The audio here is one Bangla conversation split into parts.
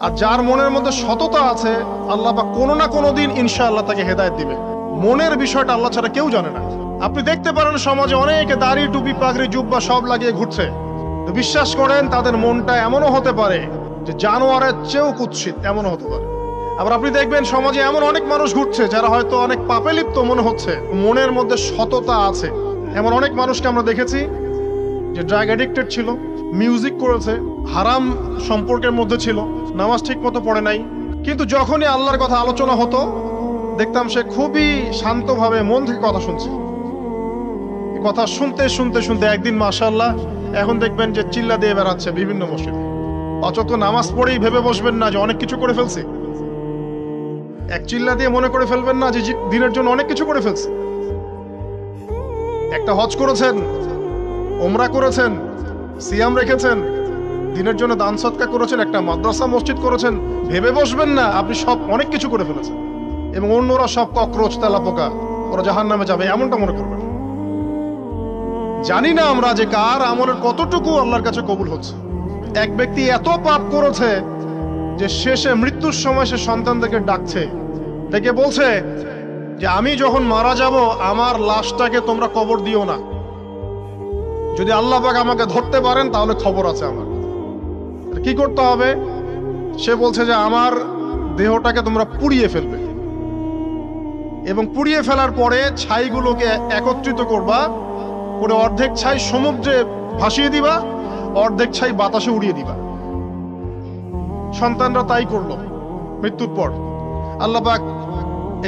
আর যার মনের মধ্যে সততা আছে, আল্লাহ পাক কোনো না কোনো দিন ইনশাআল্লাহ তাকে হেদায়েত দিবে। মনের বিষয়টা আল্লাহ ছাড়া কেউ জানে না। আপনি দেখতে পারেন সমাজে অনেকে দাড়ি, টুপি, পাগড়ি, জুব্বা সব লাগিয়ে ঘুরছে, তো বিশ্বাস করেন তাদের মনটা এমনও হতে পারে যে জানোয়ারের চেয়েও কুৎসিত, এমনও হতে পারে। আবার আপনি দেখবেন সমাজে এমন অনেক মানুষ ঘুরছে যারা হয়তো অনেক পাপে লিপ্ত মনে হচ্ছে, মনের মধ্যে সততা আছে। এমন অনেক মানুষকে আমরা দেখেছি যে ড্রাগ অ্যাডিক্টেড ছিল, মিউজিক করেছে, হারাম সম্পর্কের মধ্যে ছিল, নামাজ ঠিক মতো পড়ে নাই, কিন্তু যখনই আল্লাহর কথা আলোচনা হতো দেখতাম সে খুবই শান্তভাবে মন থেকে কথা শুনছে। কথা শুনতে শুনতে শুনতে একদিন মাশাআল্লাহ এখন দেখবেন যে চিল্লা দিয়ে বেড়াচ্ছে বিভিন্ন মসজিদে। অচত নামাজ পড়েই ভেবে বসবেন না যে অনেক কিছু করে ফেলছে। এক চিল্লা দিয়ে মনে করে ফেলবেন না যে দিনের জন্য অনেক কিছু করে ফেলছে। একটা হজ করেছেন, ওমরা করেছেন, সিয়াম রেখেছেন, দিনের জন্য দান সদকা করেছেন, একটা মাদ্রাসা মসজিদ করেছেন, ভেবে বসবেন না আপনি সব অনেক কিছু করে ফেলেছেন এবং অন্যরা সব ককরোচ, তেলাপোকা, ওরা জাহান্নামে যাবে এমনটা মনে করবেন। জানি না আমরা যে কার আমলের কতটুকু আল্লাহর কাছে কবুল হচ্ছে। এক ব্যক্তি এত পাপ করেছে যে শেষে মৃত্যুর সময় সে সন্তানদেরকে ডাকছে, ডেকে বলছে যে আমি যখন মারা যাব আমার লাশটাকে তোমরা কবর দিও না, যদি আল্লাহ পাক আমাকে ধরতে পারেন তাহলে খবর আছে আমার। কি করতে হবে? সে বলছে যে আমার দেহটাকে তোমরা পুড়িয়ে ফেলবে এবং পুড়িয়ে ফেলার পরে ছাইগুলোকে একত্রিত করবা, করে অর্ধেক ছাই সমুদ্রে ভাসিয়ে দিবা, অর্ধেক ছাই বাতাসে উড়িয়ে দিবা। সন্তানরা তাই করলো। মৃত্যুর পর আল্লাহ পাক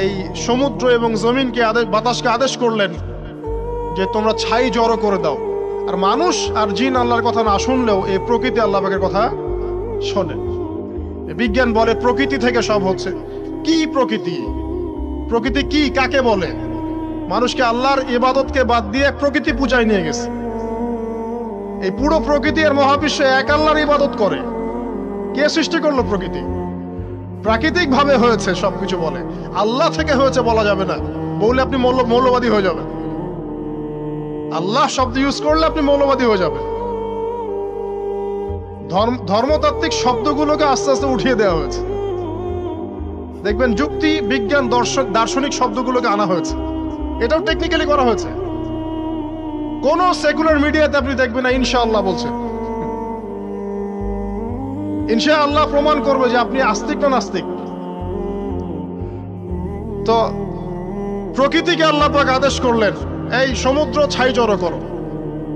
এই সমুদ্র এবং জমিনকে বাতাসকে আদেশ করলেন যে তোমরা ছাই জড়ো করে দাও। আর মানুষ আর জিন আল্লাহর কথা না শুনলেও এই প্রকৃতি আল্লাহ পাকের কথা শোনে। বিজ্ঞান বলে প্রকৃতি থেকে সব হচ্ছে। কি প্রকৃতি? প্রকৃতি কি, কাকে বলে? মানুষকে আল্লাহর ইবাদতকে বাদ দিয়ে প্রকৃতি পূজায় নিয়ে গেছে। এই পুরো প্রকৃতি আর মহাবিশ্বে এক আল্লাহর ইবাদত করে। কে সৃষ্টি করলো প্রকৃতি? প্রাকৃতিক ভাবে হয়েছে সবকিছু বলে, আল্লাহ থেকে হয়েছে বলা যাবে না। বললে আপনি মৌলবাদী হয়ে যাবেন। আল্লাহ শব্দ ইউজ করলে আপনি মৌলবাদী হয়ে যাবেন। ধর্মতাত্ত্বিক শব্দগুলোকে আস্তে আস্তে উঠিয়ে দেওয়া হয়েছে। দেখবেন যুক্তি, বিজ্ঞান, দার্শনিক শব্দগুলোকে আনা হয়েছে। এটাও টেকনিক্যালি করা হয়েছে। কোন সেকুলার মিডিয়াতে আপনি দেখবেন না ইনশাআল্লাহ বলছে। ইনশাআল্লাহ প্রমাণ করবে যে আপনি আস্তিক না নাস্তিক। তো প্রকৃতিকে আল্লাহ পাক আদেশ করলেন এই সমুদ্র ছাই জড়ো করো,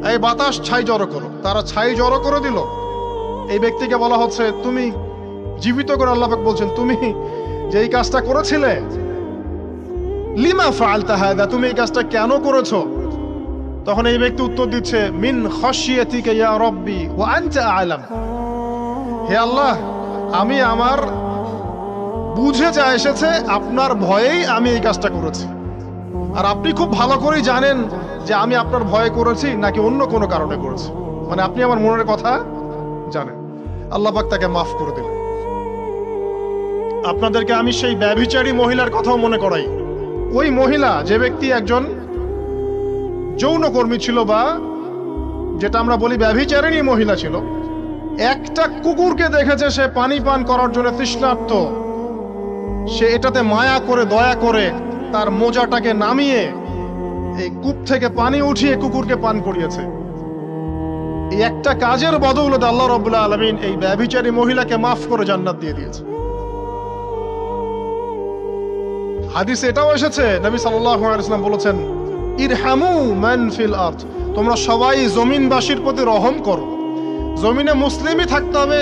এই বাতাস ছাই জড়ো করো। তারা ছাই জড়ো করে দিল। এই ব্যক্তিকে বলা হচ্ছে তুমি জীবিত করে আল্লাহ পাক বলছেন তুমি যে এই কাজটা করেছিলে, লিমা ফাআলতা হাদা, তুমি এই কাজটা কেন করেছো? তখন এই ব্যক্তি উত্তর দিচ্ছে মিন খাশিয়াতিকা ইয়া রাব্বি ওয়া আনতা আ'লাম। হে আল্লাহ, আমি আমার বুঝে যা এসেছে আপনার ভয়েই আমি এই কাজটা করেছি, আর আপনি খুব ভালো করেই জানেন যে আমি আপনার ভয়ে করেছি নাকি অন্য কোনো কারণে করেছি। মানে আপনি আমার মনের কথা জানেন। আল্লাহ পাক তাকে মাফ করে দিলেন। আপনাদেরকে আমি সেই ব্যভিচারী মহিলার কথাও মনে করাই। ওই মহিলা, যে ব্যক্তি একজন যৌনকর্মী ছিল, বা যেটা আমরা বলি ব্যভিচারিণী মহিলা ছিল, একটা কুকুরকে দেখেছে সে পানি পান করার জন্য তৃষ্ণার্ত, সে এটাতে মায়া করে দয়া করে তার মোজাটাকে নামিয়ে এই কূপ থেকে পানি উঠিয়ে কুকুরকে পান করিয়েছে। এই একটা কাজের বদৌলতে আল্লাহ রাব্বুল আলামিন এই ব্যভিচারী মহিলাকে মাফ করে জান্নাত দিয়ে দিয়েছে। হাদিসে এটাও এসেছে, নবী সাল্লাল্লাহু আলাইহি ওয়াসাল্লাম বলেছেন ইরহামু মান ফিল আরদ, তোমরা সবাই জমিনবাসীর প্রতি রহম করো। জমিনে মুসলিমই থাকতে হবে,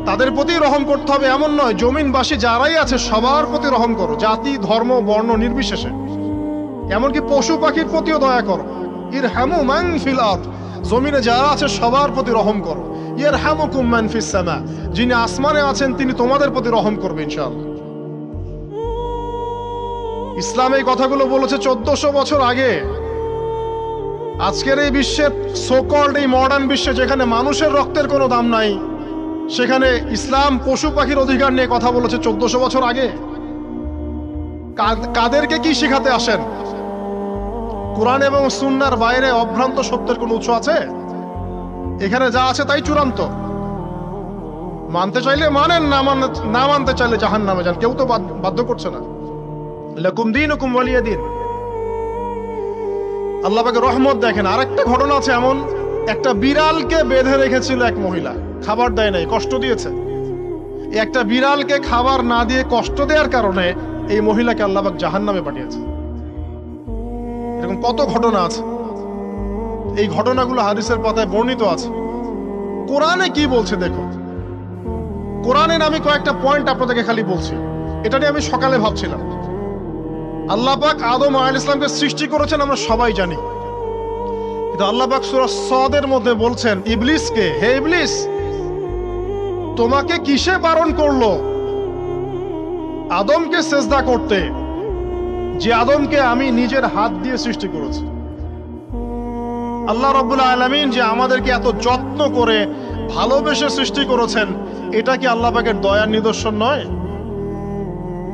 তাদের প্রতি রহম করতে হবে এমন নয়, জমিনবাসী যারাই আছে সবার প্রতি রহম করো, জাতি, ধর্ম, বর্ণ নির্বিশেষে। এমনকি পশু পাখির প্রতিও দয়া করো। ইরহামু মান ফিল আরদ, জমিনে যারা আছে সবার প্রতি রহম করো। ইয়ারহামুকুম মান ফিস সামা, যিনি আসমানে আছেন তিনি তোমাদের প্রতি রহম করবে ইনশাআল্লাহ। ইসলাম এই কথাগুলো বলেছে 1400 বছর আগে। আজকের এই বিশ্বের সো-কল্ড এই মডার্ন বিশ্বে যেখানে মানুষের রক্তের কোনো দাম নাই, সেখানে ইসলাম পশু পাখির অধিকার নিয়ে কথা বলেছে 1400 বছর আগে। কাদেরকে কি শিখাতে আসেন? কোরআন এবং সুন্নাহর বাইরে অভ্রান্ত সত্যের কোনো উৎস আছে? এখানে যা আছে তাই চূড়ান্ত। মানতে চাইলে মানেন, না মানতে চাইলে জাহান্নামে যান, কেউ তো বাধ্য করছে না। লাকুম দীনুকুম ওয়ালিয়া দিন। আল্লাহ পাকের রহমত দেখেন। আরেকটা ঘটনা আছে এমন, একটা বিড়ালকে বেঁধে রেখেছিল এক মহিলা, খাবার দেয় নাই, কষ্ট দিয়েছে। একটা বিড়ালকে খাবার না দিয়ে কষ্ট দেওয়ার কারণে এই মহিলাকে আল্লাহ পাক জাহান্নামে পাঠিয়েছে। এরকম কত ঘটনা আছে, এই ঘটনাগুলো হাদিসের পাতায় বর্ণিত আছে। কোরআনে কি বলছে দেখো। কোরআনের আমি কয়েকটা পয়েন্ট আপনাদেরকে খালি বলছি, এটা নিয়ে আমি সকালে ভাবছিলাম। আল্লাহ পাক আদম আলাইহিস সালামকে সৃষ্টি করেছেন আমরা সবাই জানি, কিন্তু আল্লাহ পাক সূরা সদের মধ্যে বলছেন ইবলিসকে, হে ইবলিস তোমাকে কিসে বারণ করলো আদমকে সেজদা করতে, যে আদমকে আমি নিজের হাত দিয়ে সৃষ্টি করেছি। আল্লাহ রাব্বুল আলামিন যে আমাদেরকে এত যত্ন করে ভালোবেসে সৃষ্টি করেছেন, এটা কি আল্লাহ পাকের দয়ার নিদর্শন নয়?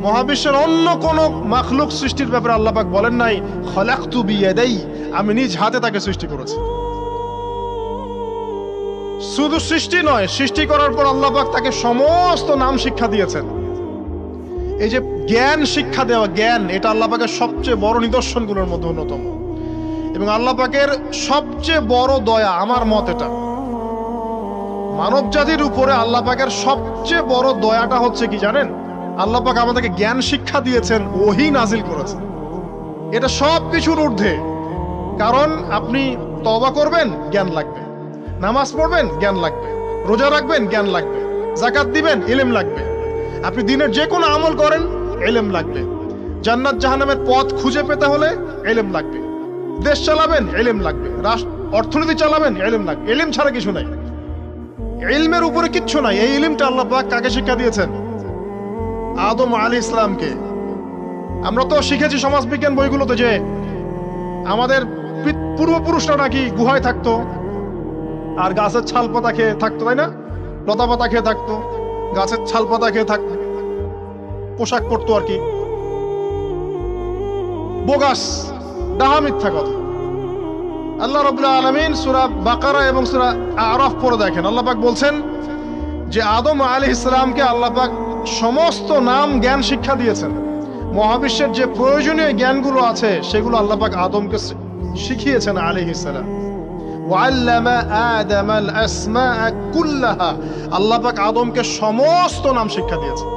মহাবিশ্বের অন্য কোন মাখলুক সৃষ্টির ব্যাপারে আল্লাহ পাক বলেন নাই খলাকতু বিয়াদাই, আমি নিজ হাতে তাকে সৃষ্টি করেছি। শুধু সৃষ্টি নয়, সৃষ্টি করার পর আল্লাহ পাক তাকে সমস্ত নাম শিক্ষা দিয়েছেন। এই যে জ্ঞান শিক্ষা দেওয়া, জ্ঞান, এটা আল্লাহ পাকের সবচেয়ে বড় নিদর্শনগুলোর মধ্যে অন্যতম। এবং আল্লাহ পাকের সবচেয়ে বড় দয়া, আমার মত এটা, মানব জাতির উপরে আল্লাহ পাকের সবচেয়ে বড় দয়াটা হচ্ছে কি জানেন? আল্লাহ পাক আমাদেরকে জ্ঞান শিক্ষা দিয়েছেন, ওহী নাজিল করেছেন। এটা সব কিছুর ঊর্ধ্বে। কারণ আপনি তওবা করবেন, জ্ঞান লাগবে। নামাজ পড়বেন, জ্ঞান লাগবে। রোজা রাখবেন, জ্ঞান লাগবে। যাকাত দিবেন, ইলম লাগবে। আপনি দিনের যে কোনো আমল করেন, ইলম লাগবে। জান্নাত জাহান্নামের পথ খুঁজে পেতে হলে ইলম লাগবে। দেশ চালাবেন, ইলম লাগবে। অর্থনীতি চালাবেন, ইলম লাগবে। ইলম ছাড়া কিছু নাই, ইলমের উপরে কিচ্ছু নাই। এই ইলমটা আল্লাহ পাক কাকে শিক্ষা দিয়েছেন? আদম আলাইহিস সালামকে। আমরা তো শিখেছি সমাজবিজ্ঞান বইগুলোতে যে আমাদের পূর্বপুরুষরা নাকি গুহায় থাকতো আর গাছের ছাল পাতা খেয়ে থাকতো, তাই না? লতা পাতা খেয়ে থাকতো, গাছের ছাল পাতা খেয়ে থাকতো, পোশাক পরতো আর কি। বোগাস, ডাহা, মিথ্যা কথা। আল্লাহ রাব্বুল আলামিন সূরা বাকারা এবং সূরা আরাফ পড়ে দেখেন, আল্লাহ পাক বলছেন যে আদম আলাইহিস সালামকে আল্লাহ পাক সমস্ত নাম জ্ঞান শিক্ষা দিয়েছেন। মহাবিশ্বের যে প্রয়োজনীয় জ্ঞানগুলো আছে সেগুলো আল্লাহ পাক আদমকে শিখিয়েছেন আলাইহিস সালাম। ওয়াল্লামা আদামাল আসমাআ কুল্লাহা, আল্লাহ পাক আদমকে সমস্ত নাম শিক্ষা দিয়েছেন।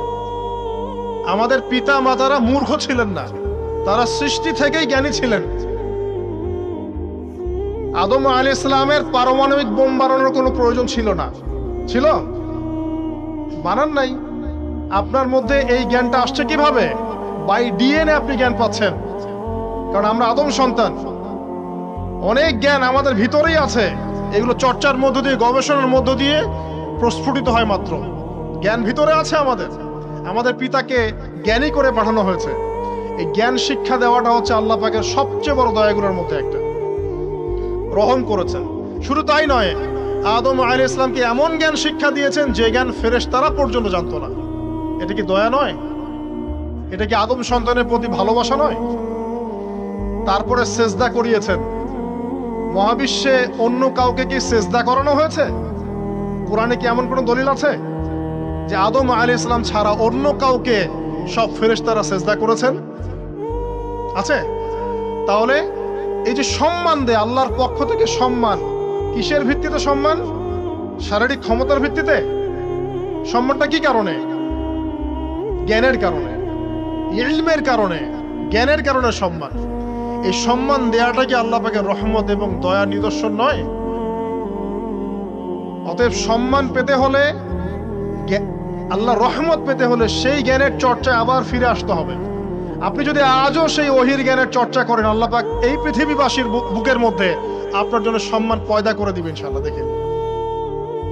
আমাদের পিতা মাতারা মূর্খ ছিলেন না, তারা সৃষ্টি থেকেই জ্ঞানী ছিলেন। আদম আলাইহিস সালামের পারমাণবিক বোম বানানোর কোনো প্রয়োজন ছিল না। ছিল? বানান নাই। আপনার মধ্যে এই জ্ঞানটা আসছে কিভাবে? বাই ডিএনএ আপনি জ্ঞান পাচ্ছেন, কারণ আমরা আদম সন্তান। অনেক জ্ঞান আমাদের ভিতরেই আছে, এগুলো চর্চার মধ্য দিয়ে, গবেষণার মধ্য দিয়ে প্রস্ফুটিত হয় মাত্র। জ্ঞান ভিতরে আছে আমাদের, আমাদের পিতাকে জ্ঞানী করে পাঠানো হয়েছে। এই জ্ঞান শিক্ষা দেওয়াটা হচ্ছে আল্লাহ পাকের সবচেয়ে বড় দয়াগুলোর মধ্যে একটা। রহম করেছেন। শুধু তাই নয়, আদম আলাইহিস সালামকে এমন জ্ঞান শিক্ষা দিয়েছেন যে জ্ঞান ফেরেশতারা পর্যন্ত জানতো না। এটা কি দয়া নয়? এটা কি আদম সন্তানের প্রতি ভালোবাসা নয়? তারপরে সেজদা করিয়েছেন। মহাবিশ্বে অন্য কাউকে কি সেজদা করানো হয়েছে? কোরআনে কি এমন কোনো দলিল আছে যে আদম আলাইহিস সালাম ছাড়া অন্য কাউকে সব ফেরেশতারা সেজদা করেছেন? আছে? তাহলে এই যে সম্মান দেয় আল্লাহর পক্ষ থেকে, সম্মান কিসের ভিত্তিতে? সম্মান শারীরিক ক্ষমতার ভিত্তিতে? সম্মানটা কি কারণে? জ্ঞানের কারণে, ইলমের কারণে, জ্ঞানের কারণে সম্মান। এই সম্মান দেওয়াটা কি আল্লাহ পাকের রহমত এবং দয়ার নিদর্শন নয়? অতএব সম্মান পেতে হলে, আল্লাহর রহমত পেতে হলে সেই জ্ঞানের চর্চায় আবার ফিরে আসতে হবে। আপনি যদি আজও সেই ওহির জ্ঞানের চর্চা করেন, আল্লাহ পাক এই পৃথিবীবাসীর বুকের মধ্যে আপনার জন্য সম্মান পয়দা করে দিবেন ইনশাআল্লাহ। দেখেন,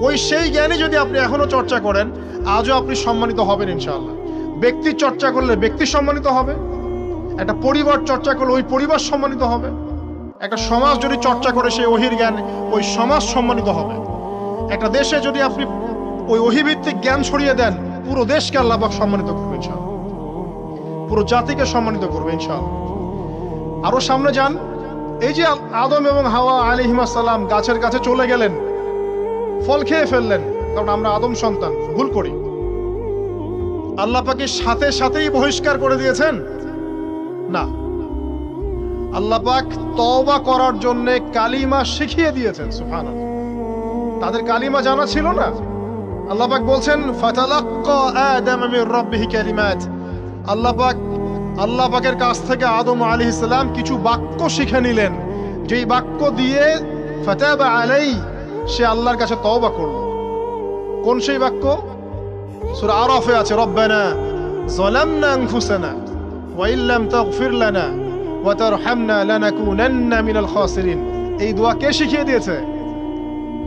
ওই সেই জ্ঞানী যদি আপনি এখনো চর্চা করেন, আজও আপনি সম্মানিত হবেন ইনশাআল্লাহ। ব্যক্তির চর্চা করলে ব্যক্তি সম্মানিত হবে, একটা পরিবার চর্চা করলে ওই পরিবার সম্মানিত হবে, একটা সমাজ যদি চর্চা করে সেই ওহির জ্ঞান, ওই সমাজ সম্মানিত হবে। একটা দেশে যদি আপনি ওই ওহিভিত্তিক জ্ঞান ছড়িয়ে দেন, পুরো দেশকে আল্লাহ পাক সম্মানিত করবে ইনশাআল্লাহ, পুরো জাতিকে সম্মানিত করবে ইনশাআল্লাহ। আরো সামনে যান, এই যে আদম এবং হাওয়া আলাইহিস সালাম গাছের কাছে চলে গেলেন, ফল খেয়ে ফেললেন, কারণ আমরা আদম সন্তান, ভুল করি। আল্লাহ পাক সাথে সাথেই বহিষ্কার করে দিয়েছেন? না, আল্লাহ পাক তওবা করার জন্য কালিমা শিখিয়ে দিয়েছেন। সুবহানাল্লাহ। তাদের কালিমা জানা ছিল না। আল্লাহ পাক বলছেন ফাতালাক্কা আদম মির রাব্বিহি কালিমাত। আল্লাহ পাকের কাছ থেকে আদম আলাইহিস সালাম কিছু বাক্য শিখে নিলেন, যেই বাক্য দিয়ে ফাতাবা আলাই, সে আল্লাহর কাছে তওবা করল। কোন সেই বাক্য? সূরা আরাফে আছে, রব্বানা যালামনা আনফুসানা ওয়া ইল্লাম তাগফির লানা ওয়া তারহামনা লানাকুনান্না মিনাল খাসিরিন। এই দোয়া কে শিখিয়ে দিয়েছে?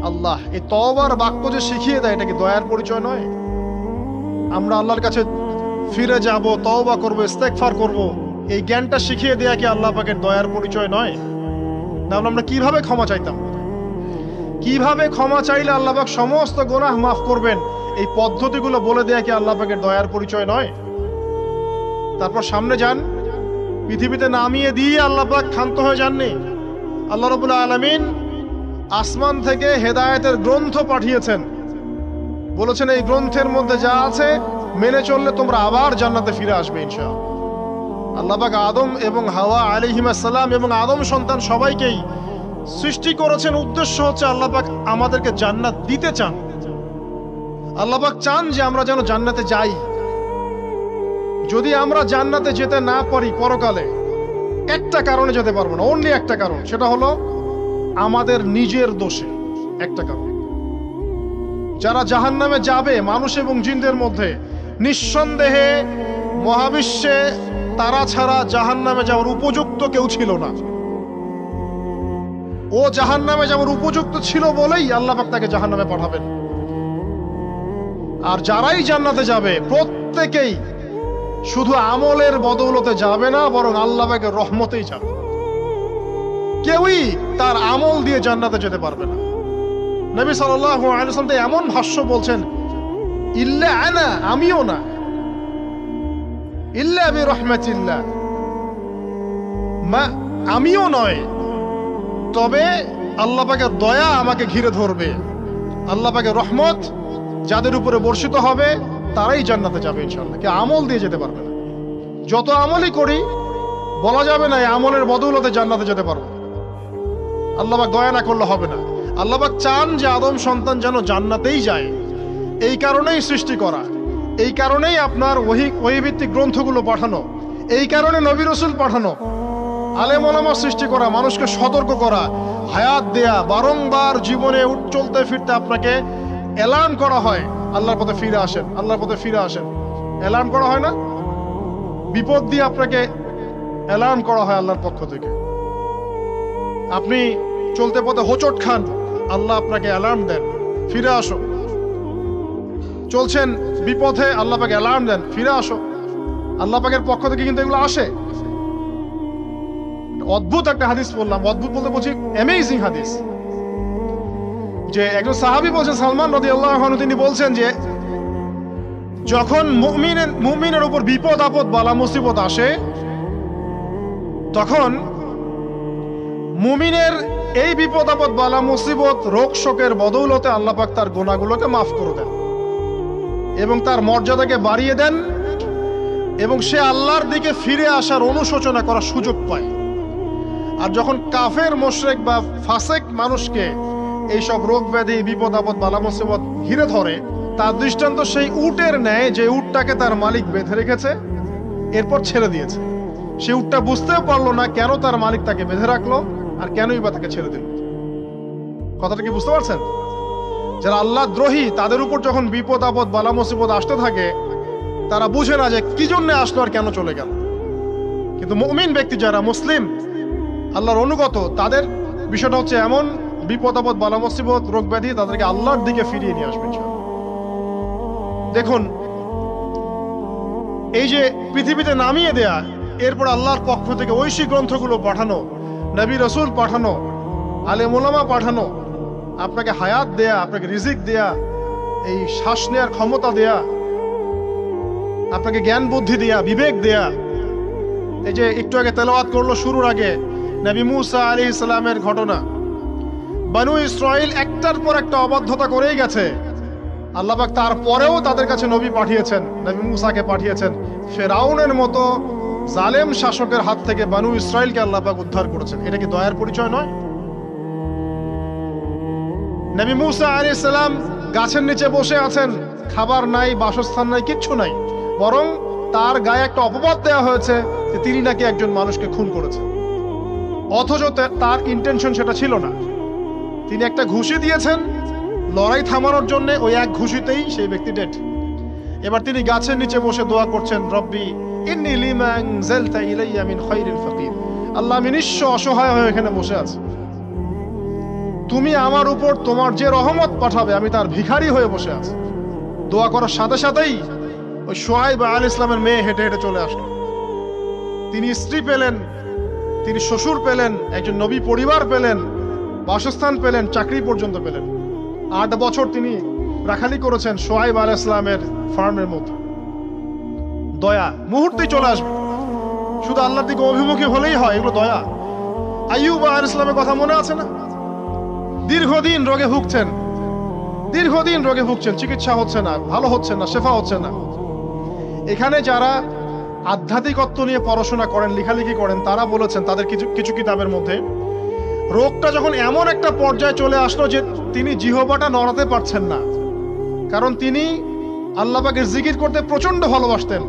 আল্লাহ। এই তওবার বাক্য যে শিখিয়ে দেয়, এটা কি দয়ার পরিচয় নয়? আমরা আল্লাহর কাছে ফিরে যাব, তওবা করব, ইস্তেগফার করব, এই জ্ঞানটা শিখিয়ে দেয়া কি আল্লাহ পাকের দয়ার পরিচয় নয়? তাহলে আমরা কিভাবে ক্ষমা চাইতাম? কিভাবে ক্ষমা চাইলে আল্লাহ পাক সমস্ত গুনাহ মাফ করবেন, এই পদ্ধতিগুলো বলে দেয়া কি আল্লাহ পাকের দয়ার পরিচয় নয়? তারপর সামনে যান, পৃথিবীতে নামিয়ে দিয়ে আল্লাহ পাক ক্ষান্ত হয়ে যাননি। আল্লাহ রাব্বুল আলামিন আসমান থেকে হেদায়েতের গ্রন্থ পাঠিয়েছেন, বলেছেন এই গ্রন্থের মধ্যে যা আছে মেনে চললে তোমরা আবার জান্নাতে ফিরে আসবে ইনশাআল্লাহ। আল্লাহ পাক আদম এবং হাওয়া আলাইহিস সালাম এবং আদম সন্তান সবাইকেই সৃষ্টি করেছেন। উদ্দেশ্য হচ্ছে আল্লাহ পাক আমাদেরকে জান্নাত দিতে চান। আল্লাহ পাক চান যে আমরা যেন জান্নাতে যাই। যদি আমরা জান্নাতে যেতে না পারি পরকালে, একটা কারণে যেতে পারবো না, অনলি একটা কারণ, সেটা হলো আমাদের নিজের দোষে। একটা কারণ। যারা জাহান্নামে যাবে মানুষ এবং জিনদের মধ্যে, নিঃসন্দেহে মহাবিশ্বে তারা ছাড়া জাহান্নামে যাওয়ার উপযুক্ত কেউ ছিল না। ও জাহান্নামে যাওয়ার উপযুক্ত ছিল বলেই আল্লাহ পাক তাকে জাহান্নামে পাঠাবেন। আর যারাই জান্নাতে যাবে প্রত্যেকেই শুধু আমলের বদৌলতে যাবে না, বরং আল্লাহ পাকের রহমতেই যাবে। কেউই তার আমল দিয়ে জান্নাতে যেতে পারবে না। নবী সাল্লাল্লাহু আলাইহি ওয়াসাল্লাম এমন ভাষ্য বলছেন, ইল্লা আনা, আমিও না, ইল্লা বিরহমাতিল্লাহ, আমিও নয়, তবে আল্লাহ পাকের দয়া আমাকে ঘিরে ধরবে। আল্লাহ পাকের রহমত যাদের উপরে বর্ষিত হবে তারাই জান্নাতে যাবে ইনশাআল্লাহ। কে আমল দিয়ে যেতে পারবে না। যত আমলই করি বলা যাবে না এই আমলের বদৌলতে জান্নাতে যেতে পারবো। আল্লাহ পাক দয়া না করলে হবে না। আল্লাহ পাক চান যে আদম সন্তান যেন জান্নাতেই যায়। এই কারণেই সৃষ্টি করা, এই কারণেই আপনার ওহীভিত্তিক গ্রন্থগুলো পাঠানো, এই কারণে নবী রাসূল পাঠানো, আলেম ওলামা সৃষ্টি করা, মানুষকে সতর্ক করা, হায়াত দেয়া, বারংবার জীবনে চলতে ফিরতে আপনাকে অ্যালার্ম করা হয়, আল্লাহর পথে ফিরে আসেন, আল্লাহর পথে ফিরে আসেন। অ্যালার্ম করা হয় না? বিপদ দিয়ে আপনাকে অ্যালার্ম করা হয় আল্লাহর পক্ষ থেকে। আপনি চলতে পথে হোঁচট খান, আল্লাহ আপনাকে অ্যালার্ম দেন, ফিরে আসো। চলছেন বিপথে, আল্লাহ পাক অ্যালার্ম দেন, ফিরে আসো। আল্লাহ পাকের পক্ষ থেকে কিন্তু এগুলো আসে। অদ্ভুত একটা হাদিস বললাম, অদ্ভুত বলতে বলছি অ্যামেজিং হাদিস, যে একজন সাহাবী বলছেন, সালমান রাদিয়াল্লাহু আনহু, তিনি বলছেন যে যখন মুমিনের উপর বিপদ আপদ বালা মুসিবত আসে, তখন মুমিনের এই বিপদ আপদ বালা মুসিবত রোগ শোকের বদৌলতে আল্লাহ পাক তার গুনাহগুলোকে মাফ করে দেন এবং তার মর্যাদাকে বাড়িয়ে দেন, এবং সে আল্লাহর দিকে ফিরে আসার অনুশোচনা করার সুযোগ পায়। আর যখন কাফের মুশরিক বা ফাসেক মানুষকে এইসব রোগ ব্যাধি বিপদ আপদ বালা মুসিবত ঘিরে ধরে, তার দৃষ্টান্ত সেই উটের ন্যায় যে উটটাকে তার মালিক বেঁধে রেখেছে, এরপর ছেড়ে দিয়েছে। সে উটটা বুঝতেও পারলো না কেন তার মালিক তাকে বেঁধে রাখলো আর কেনই বা তাকে ছেড়ে দিল। কথাটা কি বুঝতে পারছেন? যারা আল্লাহ দ্রোহী, তাদের উপর যখন বিপদ আপদ বালা মুসিবত আসতে থাকে, তারা বুঝে না যে কি জন্য আসলো আর কেন চলে গেল। কিন্তু মুমিন ব্যক্তি যারা মুসলিম, আল্লাহর অনুগত, তাদের বিষয়টা হচ্ছে এমন, বিপদ আপদ বালা মুসিবত রোগ ব্যাধি তাদেরকে আল্লাহর দিকে ফিরিয়ে নিয়ে আসবে। দেখুন, এই যে পৃথিবীতে নামিয়ে দেয়া, এরপর আল্লাহর পক্ষ থেকে ঐশী গ্রন্থগুলো পাঠানো, নবী রাসূল পাঠানো, আলেম ওলামা পাঠানো, আপনাকে হায়াত দেয়া, আপনাকে রিজিক দেয়া, এই শ্বাস নেওয়ার ক্ষমতা দেয়া, আপনাকে জ্ঞান বুদ্ধি দেয়া, বিবেক দেয়া। এই যে একটু আগে তেলাওয়াত করলো শুরুর আগে নবী মুসা আলাইহিস সালামের ঘটনা। বনু ইসরাইল একটার পর একটা অবাধ্যতা করেই গেছে, আল্লাহ পাক তারপরেও তাদের কাছে নবী পাঠিয়েছেন, নবী মুসাকে পাঠিয়েছেন। ফেরাউনের মতো জালেম শাসকের হাত থেকে বানু ইসরাইলকে আল্লাহ পাক উদ্ধার করেছেন। এটা কি দয়ার পরিচয় নয়? নবী মুসা আলাইহিস সালাম গাছের নিচে বসে আছেন, খাবার নাই, বাসস্থান নাই, কিচ্ছু নাই, বরং তার গায়ে একটা অপবাদ দেওয়া হয়েছে যে তিনি নাকি একজন মানুষকে খুন করেছেন, অথচ তার ইন্টেনশন সেটা ছিল না। তিনি একটা ঘুষি দিয়েছেন লড়াই থামানোর জন্য, ওই এক ঘুষিতেই সেই ব্যক্তি ডেড। এবার তিনি গাছের নিচে বসে দোয়া করছেন, রব্বি ইন্নী লিমা আনজালতা ইলাইয়া মিন খায়রিন ফাকির। আল্লাহ, আমি নিঃস্ব অসহায় হয়ে এখানে বসে আছি, তুমি আমার উপর তোমার যে রহমত পাঠাবে আমি তার ভিখারি হয়ে বসে আছি। দোয়া করার সাথে সাথেই ওই শুআয়ব আলাইহিস সালামের মেয়ে হেঁটে হেঁটে চলে আসলো। তিনি স্ত্রী পেলেন, তিনি শ্বশুর পেলেন, একজন নবী পরিবার পেলেন, বাসস্থান পেলেন, চাকরি পর্যন্ত পেলেন। 8 বছর তিনি রাখালি করেছেন শুআয়ব আলাইহিস সালামের ফার্মের মধ্যে। দয়া মুহূর্তেই চলে আসবে, শুধু আল্লাহর দিকে অভিমুখী হলেই হয়, এগুলো দয়া। আইয়ুব আলাইহিস সালামের কথা মনে আছে না? দীর্ঘদিন রোগে ভুগছেন, দীর্ঘদিন রোগে ভুগছেন, চিকিৎসা হচ্ছে না, ভালো হচ্ছে না, শেফা হচ্ছে না। এখানে যারা আধ্যাত্মিকত্ব নিয়ে পড়াশোনা করেন, লেখালেখি করেন, তারা বলেছেন তাদের কিছু কিতাবের মধ্যে, রোগটা যখন এমন একটা পর্যায়ে চলে আসলো যে তিনি জিহ্বাটা নড়াতে পারছেন না, কারণ তিনি আল্লাহ পাকের জিকির করতে প্রচন্ড ভালোবাসতেন।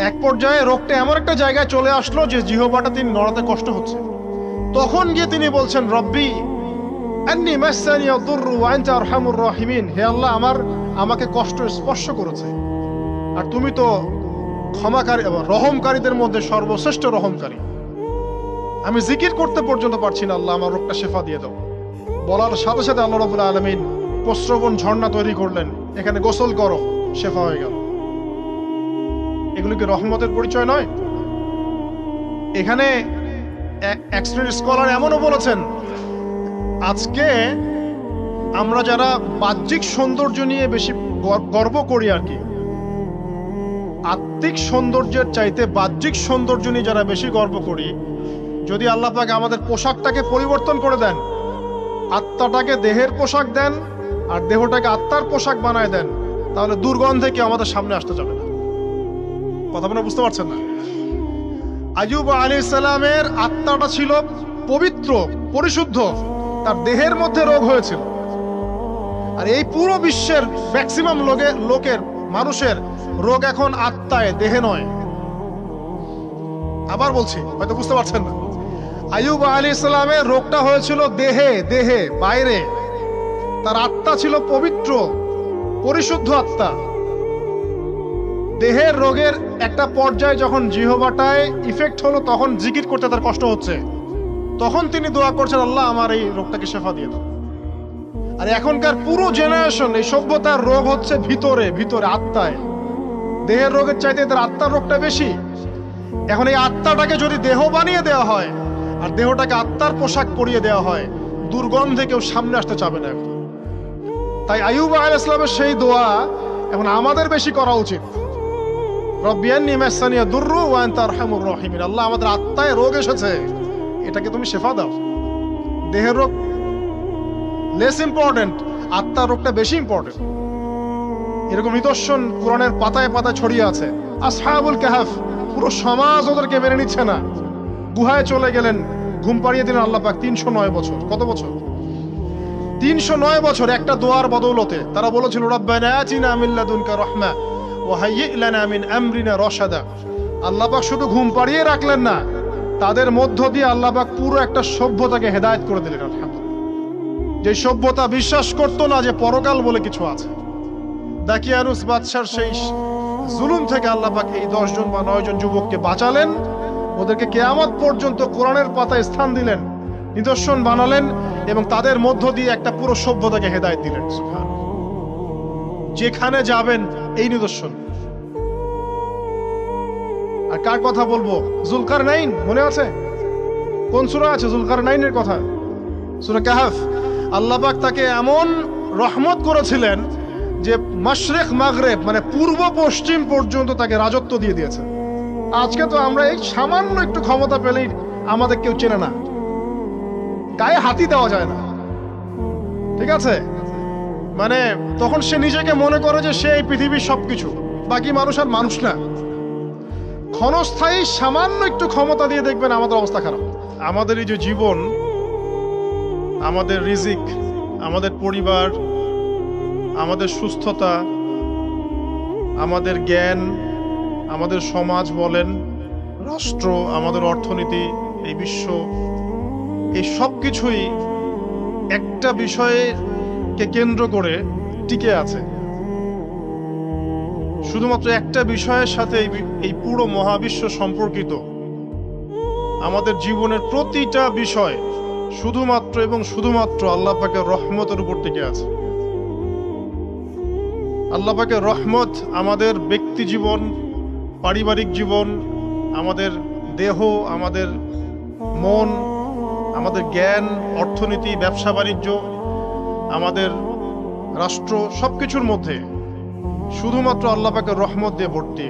এক পর্যায়ে রোগটা এমন একটা জায়গায় চলে আসলো যে জিহ্বাটা তিনি নড়াতে কষ্ট হচ্ছে। তখন গিয়ে তিনি বলছেন, রব্বি আন্নী মাসসানিয়া দুররু ওয়া আনতা আরহামুর রাহিমিন। হে আল্লাহ, আমাকে কষ্ট স্পর্শ করেছে, আর তুমি তো ক্ষমাকারী এবং রহমকারীদের মধ্যে সর্বশ্রেষ্ঠ রহমকারী। আমি জিকির করতে পর্যন্ত পারছি না, আল্লাহ আমার রোগটা শেফা দিয়ে দাও। বলার সাথে সাথে আল্লাহ রাব্বুল আলামিন প্রস্রবণ ঝর্ণা তৈরি করলেন, এখানে গোসল করো, শেফা হয়ে গেল। এগুলো কি রহমতের পরিচয় নয়? এখানে এক শ্রেণীর স্কলার এমনও বলেছেন, আজকে আমরা যারা বাহ্যিক সৌন্দর্য নিয়ে বেশি গর্ব করি আর কি, আত্মিক সৌন্দর্যের চাইতে বাহ্যিক সৌন্দর্য নিয়ে যারা বেশি গর্ব করি, যদি আল্লাহ পাক আমাদের পোশাকটাকে পরিবর্তন করে দেন, আত্মাটাকে দেহের পোশাক দেন আর দেহটাকে আত্মার পোশাক বানায় দেন, তাহলে দুর্গন্ধে কি আমাদের সামনে আসতে যাবে না। কথা মনে বুঝতে পারছেন না? আইয়ুব আলাইহিস সালামের আত্মাটা ছিল পবিত্র, পরিশুদ্ধ, তার দেহের মধ্যে রোগ হয়েছিল। আর এই পুরো বিশ্বের ম্যাক্সিমাম লোকের মানুষের রোগ এখন আত্মায়, দেহে নয়। আবার বলছি, হয়তো বুঝতে পারছেন না। আইয়ুব আলাইহিস সালামের রোগটা হয়েছিল দেহে, বাইরে। তার আত্মা ছিল পবিত্র, পরিশুদ্ধ আত্মা। দেহের রোগের একটা পর্যায়ে যখন জিহ্বাটায় ইফেক্ট হলো, তখন জিকির করতে তার কষ্ট হচ্ছে, তখন তিনি দোয়া করছেন, আল্লাহ আমার এই রোগটাকে শেফা দিয়ে দাও। আর এখনকার পুরো জেনারেশন, এই সভ্যতার রোগ হচ্ছে ভিতরে, আত্মায়। দেহের রোগের চাইতে তার আত্মার রোগটা বেশি। এখন এই আত্মাটাকে যদি দেহ বানিয়ে দেওয়া হয় আর দেহটাকে আত্মার পোশাক পরিয়ে দেওয়া হয়, দুর্গন্ধে কেউ সামনে আসতে চাবে না। তাই আইয়ুব আলাইহিস সালামের সেই দোয়া এখন আমাদের বেশি করা উচিত। রব্বি আন্নী মাসসানিয়া দুররু ওয়া আনতা আরহামুর রাহিমিন। আল্লাহ, আমাদের আত্মায় রোগ এসেছে, এটাকে তুমি শেফা দাও। দেহের রোগ লেস ইম্পর্টেন্ট, আত্মার রোগটা বেশি ইম্পর্টেন্ট। এরকম নিদর্শন কোরআনের পাতায় পাতায় ছড়িয়ে আছে। আসহাবুল কাহফ, পুরো সমাজ ওদেরকে মেনে নিচ্ছে না, গুহায় চলে গেলেন, ঘুম পাড়িয়ে দিলেন আল্লাহ পাক। 309 বছর। কত বছর? 309 বছর একটা দোয়ার বদৌলতে। তারা বলেছিল, রব্বানা আতিনা মিন লাদুনকা রাহমা ওয়া হাইয়্যি লানা মিন আমরিনা রাশাদা। আল্লাহ পাক শুধু ঘুম পাড়িয়ে রাখলেন না, তাদের মধ্য দিয়ে আল্লাহ পাক পুরো একটা সভ্যতাকে হেদায়েত করে দিলেন। আলহামদুলিল্লাহ। যে সভ্যতা বিশ্বাস করতো না যে পরকাল বলে কিছু আছে, দাকিয়ানুস বাদশার সেই জুলুম থেকে আল্লাহ পাক এই 10 জন বা 9 জন যুবককে বাঁচালেন, ওদেরকে কিয়ামত পর্যন্ত কোরআনের পাতায় স্থান দিলেন, নিদর্শন বানালেন, এবং তাদের মধ্য দিয়ে একটা পুরো সভ্যতাকে হেদায়েত দিলেন। সুবহানাল্লাহ। যেখানে যাবেন এই নিদর্শন। আর কার কথা বলবো? যুলকারনাইন, মনে আছে? কোন সূরা আছে যুলকারনাইনের কথা? সূরা কাহফ। আল্লাহ পাক তাকে এমন রহমত করেছিলেন যে মাশরিক মাগরিব, মানে পূর্ব পশ্চিম পর্যন্ত তাকে রাজত্ব দিয়ে দিয়েছে। আজকে তো আমরা এই সামান্য একটু ক্ষমতা পেলেই আমাদের কেউ চেনে না, গায়ে হাতি দেওয়া যায় না, ঠিক আছে? মানে তখন সে নিজেকে মনে করে যে সে এই পৃথিবীর সবকিছু, বাকি মানুষ আর মানুষ না। ক্ষণস্থায়ী সামান্য একটু ক্ষমতা দিয়ে দেখবেন আমাদের অবস্থা খারাপ। আমাদের এই যে জীবন, আমাদের রিজিক, আমাদের পরিবার, আমাদের সুস্থতা, আমাদের জ্ঞান, আমাদের সমাজ বলেন, রাষ্ট্র, আমাদের অর্থনীতি, এই বিশ্ব, এই সব কিছুই একটা বিষয়কে কেন্দ্র করে টিকে আছে। শুধুমাত্র একটা বিষয়ের সাথে এই পুরো মহাবিশ্ব সম্পর্কিত। আমাদের জীবনের প্রতিটা বিষয় শুধুমাত্র এবং শুধুমাত্র আল্লাহ পাকের রহমতের উপর টিকে আছে। আল্লাহ পাকের রহমত আমাদের ব্যক্তি জীবন, পারিবারিক জীবন, আমাদের দেহ, আমাদের মন, আমাদের জ্ঞান, অর্থনীতি, ব্যবসা বাণিজ্য, আমাদের রাষ্ট্র, সবকিছুর মধ্যে শুধুমাত্র আল্লাহ পাকের রহমত দিয়ে ভর্তি।